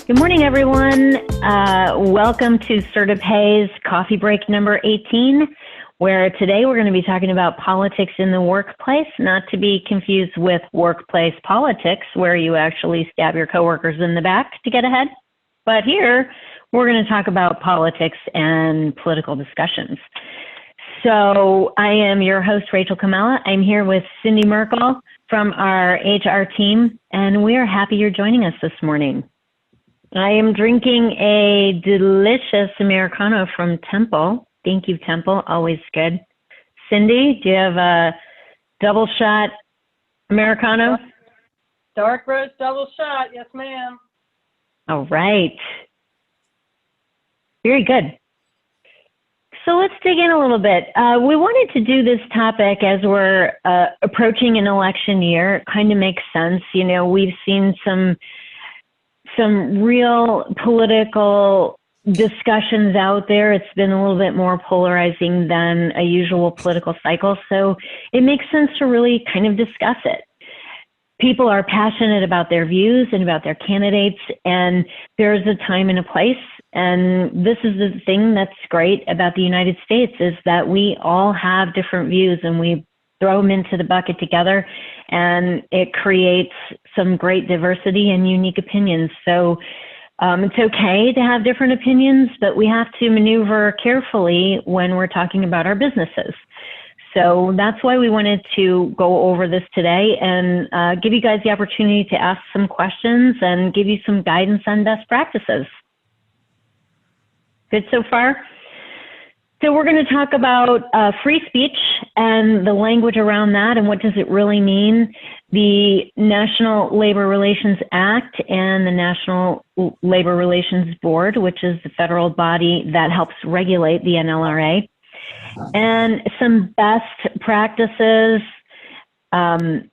Good morning, everyone. Welcome to CertaPay's coffee break number 18, where today we're going to be talking about politics in the workplace, not to be confused with workplace politics, where you actually stab your coworkers in the back to get ahead. But here, we're going to talk about politics and political discussions. So I am your host, Rachel Kamala. I'm here with Cindy Merkel from our HR team, and we are happy you're joining us this morning. I am drinking a delicious Americano from Temple. Thank you, Temple. Always good. Cindy, do you have a double shot Americano? Dark roast double shot. Yes, ma'am. All right. Very good. So let's dig in a little bit. We wanted to do this topic as we're approaching an election year. It kind of makes sense. You know, we've seen some real political discussions out there. It's been a little bit more polarizing than a usual political cycle. So it makes sense to really kind of discuss it. People are passionate about their views and about their candidates, and there's a time and a place. And this is the thing that's great about the United States, is that we all have different views and we throw them into the bucket together, and it creates some great diversity and unique opinions. So it's okay to have different opinions, but we have to maneuver carefully when we're talking about our businesses. So that's why we wanted to go over this today and give you guys the opportunity to ask some questions and give you some guidance on best practices. Good so far? So we're going to talk about free speech and the language around that and what does it really mean, the National Labor Relations Act and the National Labor Relations Board, which is the federal body that helps regulate the NLRA, and some best practices and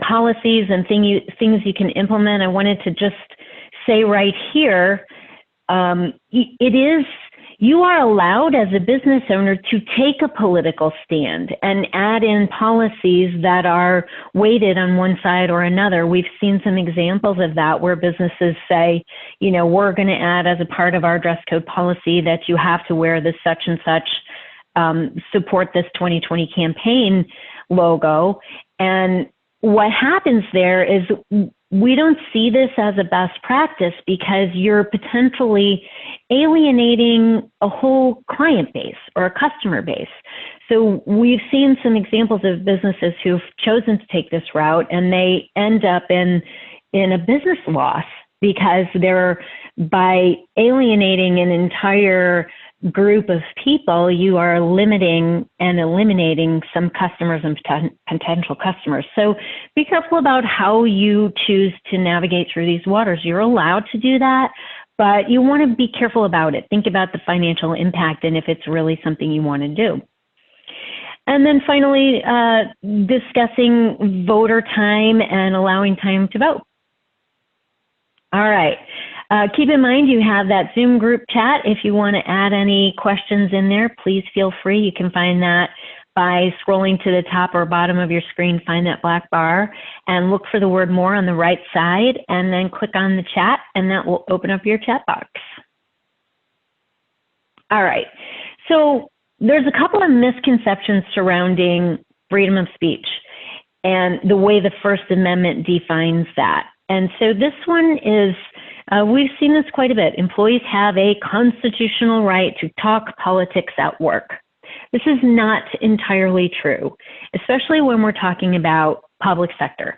policies and things you can implement. I wanted to just say right here, you are allowed as a business owner to take a political stand and add in policies that are weighted on one side or another. We've seen some examples of that where businesses say, you know, we're going to add as a part of our dress code policy that you have to wear this such and such, support this 2020 campaign logo. And what happens there is we don't see this as a best practice because you're potentially alienating a whole client base or a customer base. So we've seen some examples of businesses who've chosen to take this route and they end up in a business loss because they're, by alienating an entire group of people, you are limiting and eliminating some customers and potential customers. So be careful about how you choose to navigate through these waters. You're allowed to do that, but you want to be careful about it. Think about the financial impact and if it's really something you want to do. And then finally, discussing voter time and allowing time to vote. All right. Keep in mind you have that Zoom group chat. If you want to add any questions in there, please feel free. You can find that by scrolling to the top or bottom of your screen, find that black bar and look for the word more on the right side and then click on the chat and that will open up your chat box. All right. So there's a couple of misconceptions surrounding freedom of speech and the way the First Amendment defines that. And so this one is, we've seen this quite a bit. Employees have a constitutional right to talk politics at work. This is not entirely true, especially when we're talking about public sector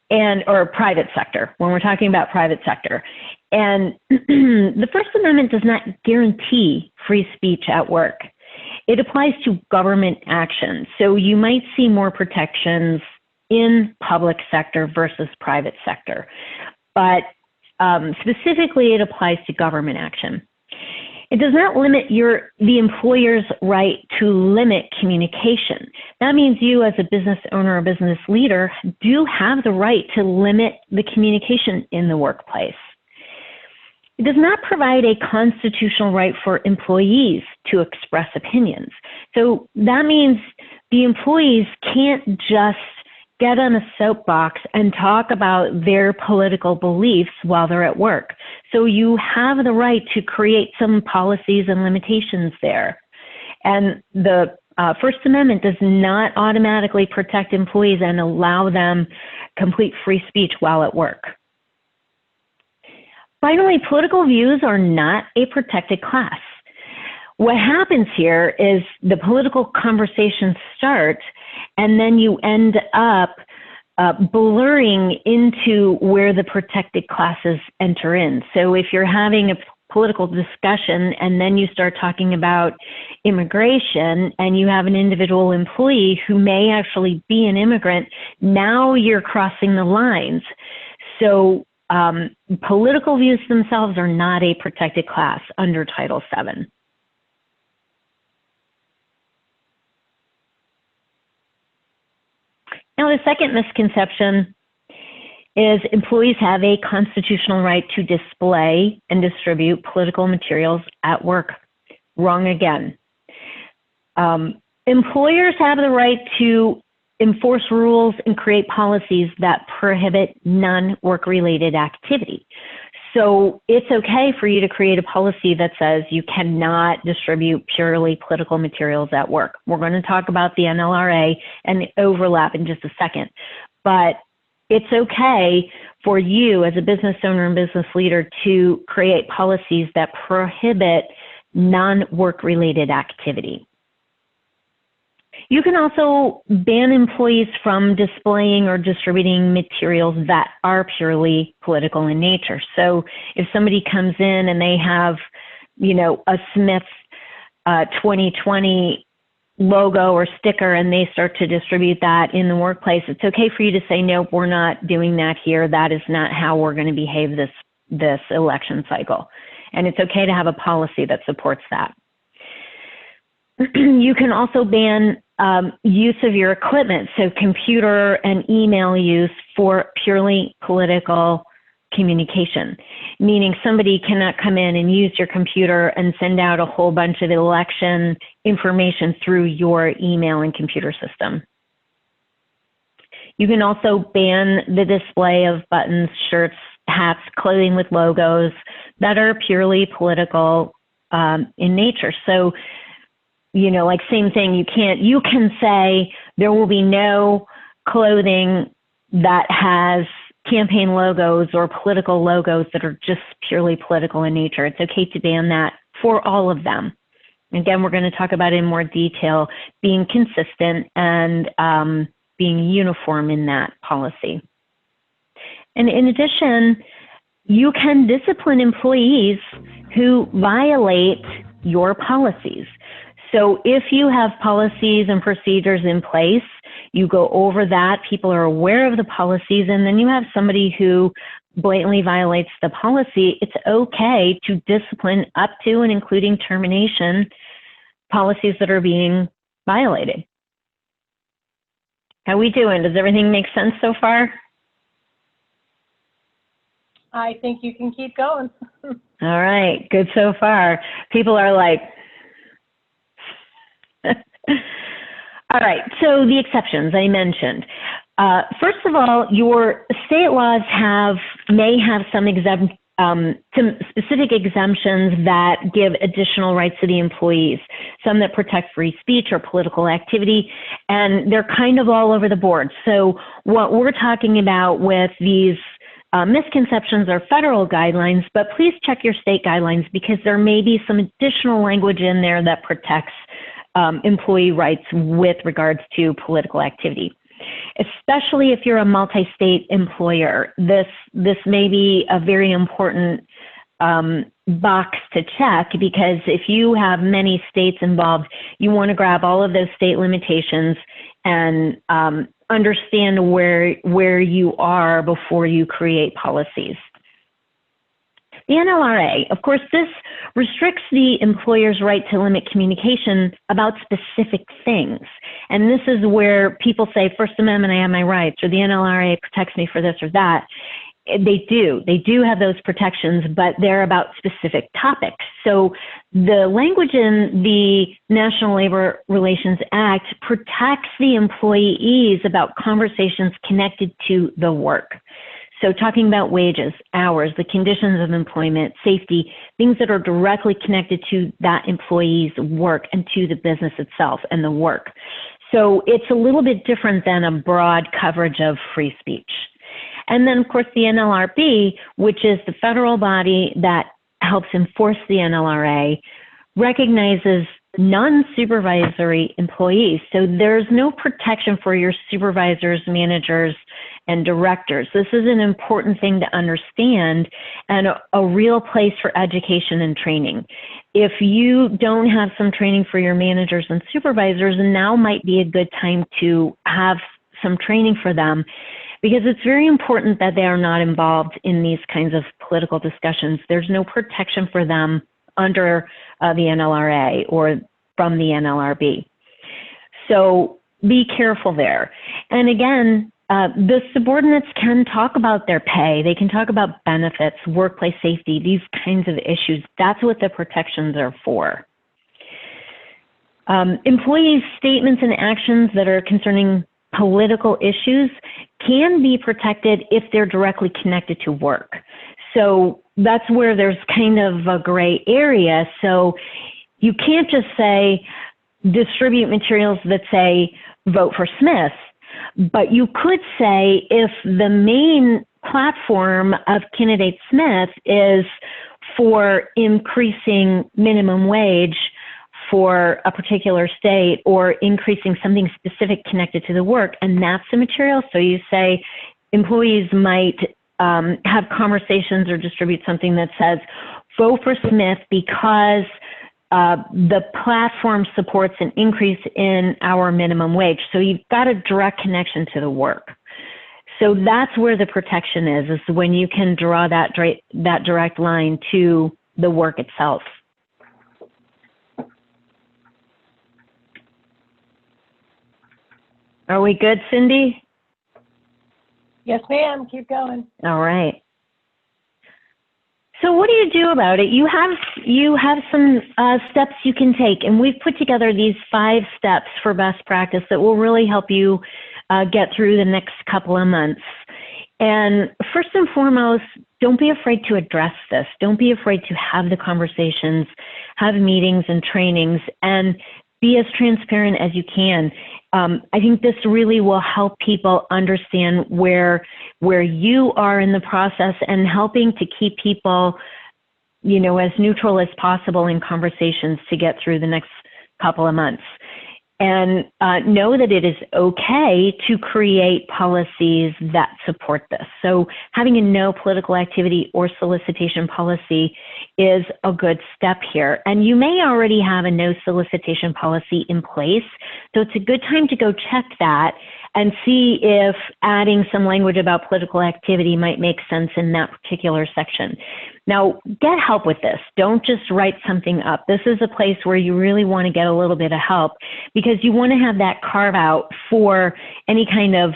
or private sector, when we're talking about private sector. And the First Amendment does not guarantee free speech at work. It applies to government action. So you might see more protections in public sector versus private sector. But specifically, it applies to government action. It does not limit the employer's right to limit communication. That means you as a business owner or business leader do have the right to limit the communication in the workplace. It does not provide a constitutional right for employees to express opinions. So that means the employees can't just get on a soapbox and talk about their political beliefs while they're at work. So you have the right to create some policies and limitations there. And the First Amendment does not automatically protect employees and allow them complete free speech while at work. Finally, political views are not a protected class. What happens here is the political conversation starts, and then you end up blurring into where the protected classes enter in. So if you're having a political discussion and then you start talking about immigration and you have an individual employee who may actually be an immigrant, now you're crossing the lines. So political views themselves are not a protected class under Title VII. Now, the second misconception is employees have a constitutional right to display and distribute political materials at work. Wrong again. Employers have the right to enforce rules and create policies that prohibit non-work-related activity. So it's okay for you to create a policy that says you cannot distribute purely political materials at work. We're going to talk about the NLRA and the overlap in just a second. But it's okay for you as a business owner and business leader to create policies that prohibit non-work-related activity. You can also ban employees from displaying or distributing materials that are purely political in nature. So if somebody comes in and they have, you know, a Smith's 2020 logo or sticker and they start to distribute that in the workplace, it's okay for you to say, nope, we're not doing that here. That is not how we're going to behave this election cycle. And it's okay to have a policy that supports that. You can also ban use of your equipment, so computer and email use for purely political communication, meaning somebody cannot come in and use your computer and send out a whole bunch of election information through your email and computer system. You can also ban the display of buttons, shirts, hats, clothing with logos that are purely political in nature. So, you know, like same thing, you can say there will be no clothing that has campaign logos or political logos that are just purely political in nature. It's okay to ban that for all of them. Again, we're going to talk about in more detail being consistent and being uniform in that policy. And in addition, you can discipline employees who violate your policies. So if you have policies and procedures in place, you go over that, people are aware of the policies, and then you have somebody who blatantly violates the policy, it's okay to discipline up to and including termination policies that are being violated. How we doing? Does everything make sense so far? I think you can keep going. All right, good so far. People are like, all right, so the exceptions I mentioned. First of all, your state laws may have some specific exemptions that give additional rights to the employees, some that protect free speech or political activity, and they're kind of all over the board. So what we're talking about with these misconceptions are federal guidelines, but please check your state guidelines because there may be some additional language in there that protects employee rights with regards to political activity. Especially if you're a multi-state employer, this may be a very important box to check, because if you have many states involved, you want to grab all of those state limitations and understand where you are before you create policies. The NLRA, of course, this restricts the employer's right to limit communication about specific things. And this is where people say, First Amendment, I have my rights, or the NLRA protects me for this or that. They do have those protections, but they're about specific topics. So the language in the National Labor Relations Act protects the employees about conversations connected to the work. So talking about wages, hours, the conditions of employment, safety, things that are directly connected to that employee's work and to the business itself and the work. So it's a little bit different than a broad coverage of free speech. And then, of course, the NLRB, which is the federal body that helps enforce the NLRA, recognizes non-supervisory employees. So there's no protection for your supervisors, managers, and directors. This is an important thing to understand and a real place for education and training. If you don't have some training for your managers and supervisors, now might be a good time to have some training for them, because it's very important that they are not involved in these kinds of political discussions. There's no protection for them under the NLRA or from the NLRB. So be careful there. And again, the subordinates can talk about their pay. They can talk about benefits, workplace safety, these kinds of issues. That's what the protections are for. Employees' statements and actions that are concerning political issues can be protected if they're directly connected to work. So that's where there's kind of a gray area. So you can't just say distribute materials that say vote for Smith, but you could say if the main platform of candidate Smith is for increasing minimum wage for a particular state or increasing something specific connected to the work, and that's the material. So you say employees might have conversations or distribute something that says, vote for Smith because the platform supports an increase in our minimum wage. So you've got a direct connection to the work. So that's where the protection is when you can draw that direct line to the work itself. Are we good, Cindy? Yes, ma'am. Keep going. All right. So what do you do about it? You have some steps you can take, and we've put together these 5 steps for best practice that will really help you get through the next couple of months. And first and foremost, don't be afraid to address this. Don't be afraid to have the conversations, have meetings and trainings, and be as transparent as you can. I think this really will help people understand where you are in the process and helping to keep people, as neutral as possible in conversations to get through the next couple of months. And know that it is okay to create policies that support this. So having a no political activity or solicitation policy is a good step here. And you may already have a no solicitation policy in place. So it's a good time to go check that and see if adding some language about political activity might make sense in that particular section. Now, get help with this. Don't just write something up. This is a place where you really want to get a little bit of help because you want to have that carve out for any kind of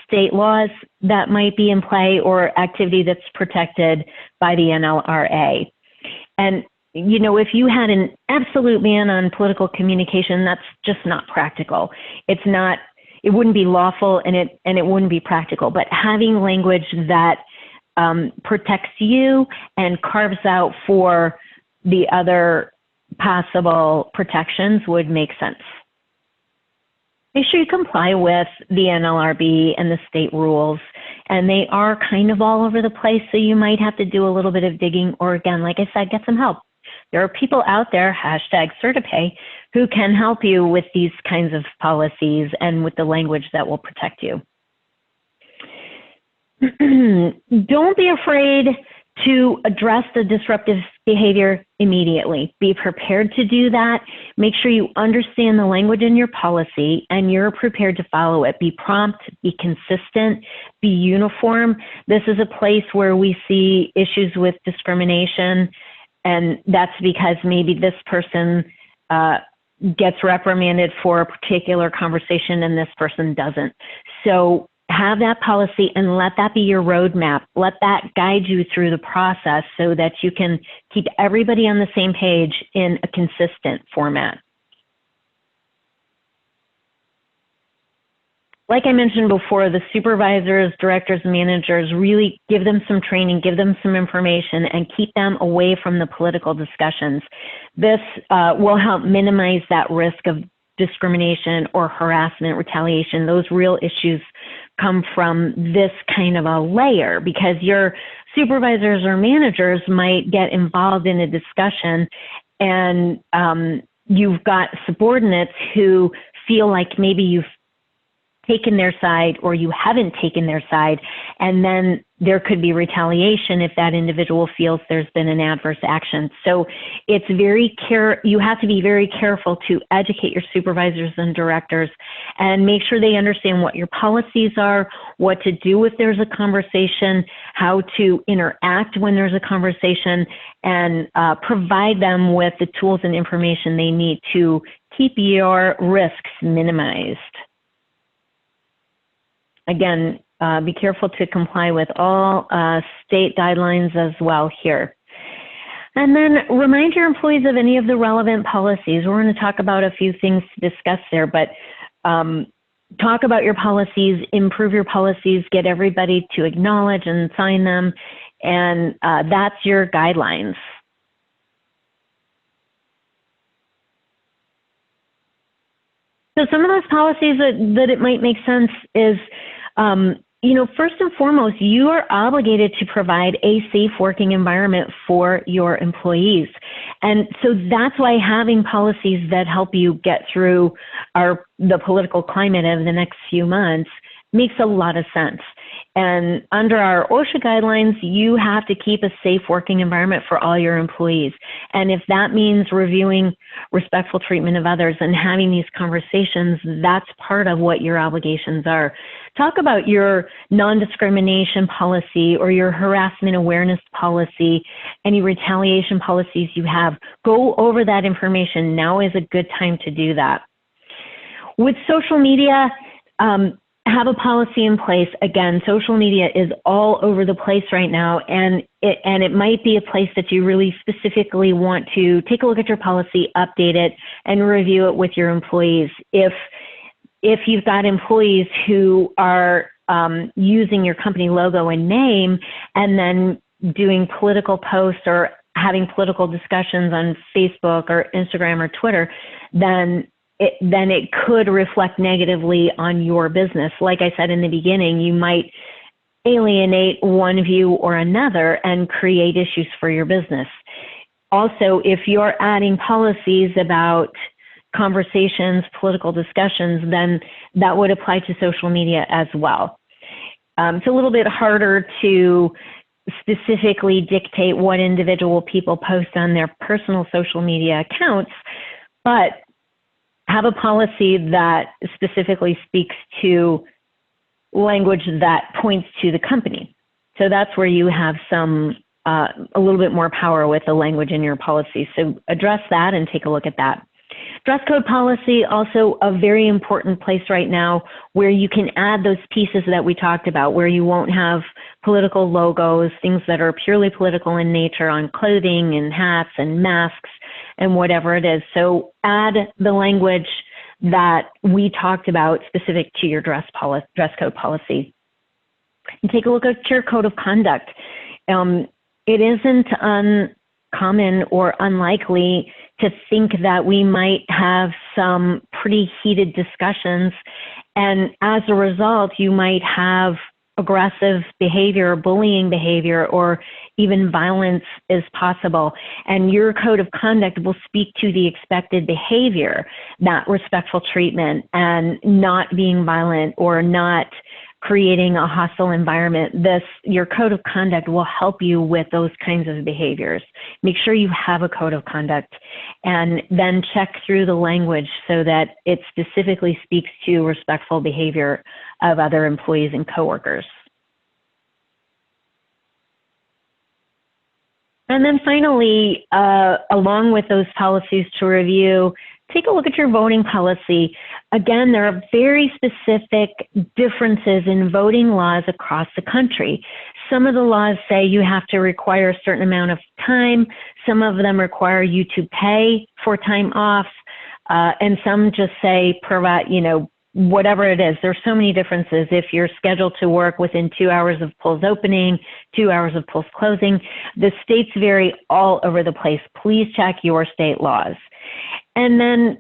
state laws that might be in play or activity that's protected by the NLRA. And if you had an absolute ban on political communication, that's just not practical. It wouldn't be lawful and it wouldn't be practical. But having language that protects you and carves out for the other possible protections would make sense. Make sure you comply with the NLRB and the state rules, and they are kind of all over the place, so you might have to do a little bit of digging, or again, like I said, get some help. There are people out there, #CertiPay, who can help you with these kinds of policies and with the language that will protect you. Don't be afraid to address the disruptive behavior immediately. Be prepared to do that. Make sure you understand the language in your policy and you're prepared to follow it. Be prompt, be consistent, be uniform. This is a place where we see issues with discrimination, and that's because maybe this person gets reprimanded for a particular conversation and this person doesn't. So have that policy and let that be your roadmap. Let that guide you through the process so that you can keep everybody on the same page in a consistent format. Like I mentioned before, the supervisors, directors, and managers, really give them some training, give them some information, and keep them away from the political discussions. This will help minimize that risk of discrimination or harassment, retaliation. Those real issues come from this kind of a layer, because your supervisors or managers might get involved in a discussion, and you've got subordinates who feel like maybe you've taken their side or you haven't taken their side, and then there could be retaliation if that individual feels there's been an adverse action. So it's you have to be very careful to educate your supervisors and directors and make sure they understand what your policies are, what to do if there's a conversation, how to interact when there's a conversation, and provide them with the tools and information they need to keep your risks minimized. Again, be careful to comply with all state guidelines as well here. And then remind your employees of any of the relevant policies. We're going to talk about a few things to discuss there, but talk about your policies, improve your policies, get everybody to acknowledge and sign them, and that's your guidelines. So some of those policies that it might make sense is, first and foremost, you are obligated to provide a safe working environment for your employees. And so that's why having policies that help you get through the political climate of the next few months makes a lot of sense. And under our OSHA guidelines, you have to keep a safe working environment for all your employees. And if that means reviewing respectful treatment of others and having these conversations, that's part of what your obligations are. Talk about your non-discrimination policy or your harassment awareness policy, any retaliation policies you have. Go over that information. Now is a good time to do that. With social media, have a policy in place. Again, social media is all over the place right now, and it might be a place that you really specifically want to take a look at your policy, update it, and review it with your employees. If you've got employees who are using your company logo and name and then doing political posts or having political discussions on Facebook or Instagram or Twitter, then it could reflect negatively on your business. Like I said in the beginning, you might alienate one view or another and create issues for your business. Also, if you're adding policies about conversations, political discussions, then that would apply to social media as well. It's a little bit harder to specifically dictate what individual people post on their personal social media accounts, but have a policy that specifically speaks to language that points to the company. So that's where you have a little bit more power with the language in your policy. So address that and take a look at that. Dress code policy, also a very important place right now where you can add those pieces that we talked about, where you won't have political logos, things that are purely political in nature on clothing and hats and masks and whatever it is. So add the language that we talked about specific to your dress code policy. And take a look at your code of conduct. It isn't uncommon or unlikely to think that we might have some pretty heated discussions, and as a result, you might have aggressive behavior, bullying behavior, or even violence is possible. And your code of conduct will speak to the expected behavior, that respectful treatment and not being violent or not creating a hostile environment. Your code of conduct will help you with those kinds of behaviors. Make sure you have a code of conduct and then check through the language so that it specifically speaks to respectful behavior of other employees and coworkers. And then finally, along with those policies to review, take a look at your voting policy. Again, there are very specific differences in voting laws across the country. Some of the laws say you have to require a certain amount of time. Some of them require you to pay for time off. And some just say provide, whatever it is. There's so many differences. If you're scheduled to work within 2 hours of polls opening, 2 hours of polls closing, the states vary all over the place. Please check your state laws. And then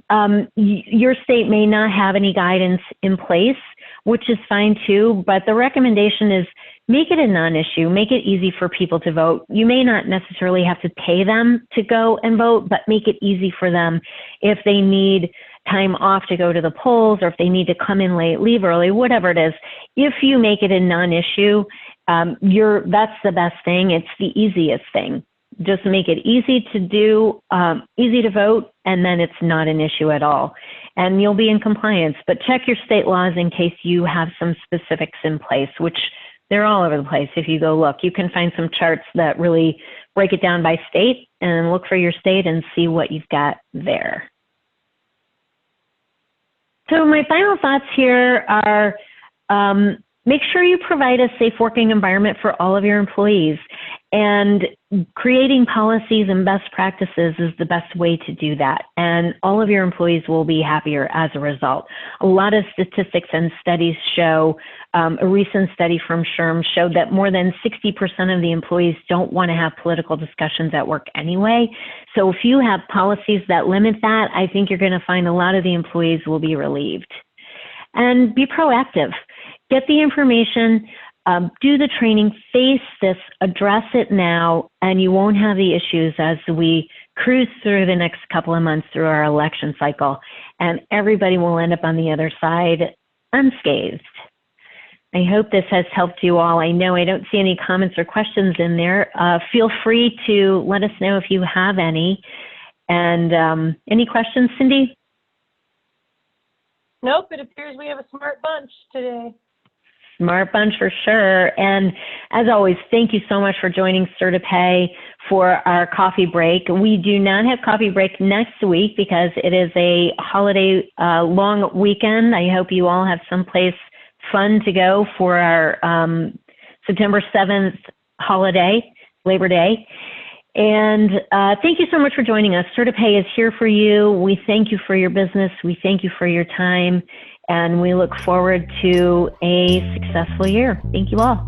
your state may not have any guidance in place, which is fine too, but the recommendation is make it a non-issue, make it easy for people to vote. You may not necessarily have to pay them to go and vote, but make it easy for them if they need time off to go to the polls, or if they need to come in late, leave early, whatever it is. If you make it a non-issue, that's the best thing. It's the easiest thing. Just make it easy to do, easy to vote, and then it's not an issue at all. And you'll be in compliance. But check your state laws in case you have some specifics in place, which they're all over the place. If you go look, you can find some charts that really break it down by state, and look for your state and see what you've got there. So my final thoughts here are, make sure you provide a safe working environment for all of your employees. And creating policies and best practices is the best way to do that. And all of your employees will be happier as a result. A lot of statistics and studies show, a recent study from SHRM showed that more than 60% of the employees don't want to have political discussions at work anyway. So if you have policies that limit that, I think you're going to find a lot of the employees will be relieved. And be proactive. Get the information, do the training, face this, address it now, and you won't have the issues as we cruise through the next couple of months through our election cycle, and everybody will end up on the other side unscathed. I hope this has helped you all. I know I don't see any comments or questions in there. Feel free to let us know if you have any. And any questions, Cindy? Nope, it appears we have a smart bunch today. Smart bunch for sure. And as always, thank you so much for joining CertaPay for our coffee break. We do not have coffee break next week because it is a holiday long weekend. I hope you all have someplace fun to go for our September 7th holiday, Labor Day. And thank you so much for joining us. CertaPay is here for you. We thank you for your business. We thank you for your time. And we look forward to a successful year. Thank you all.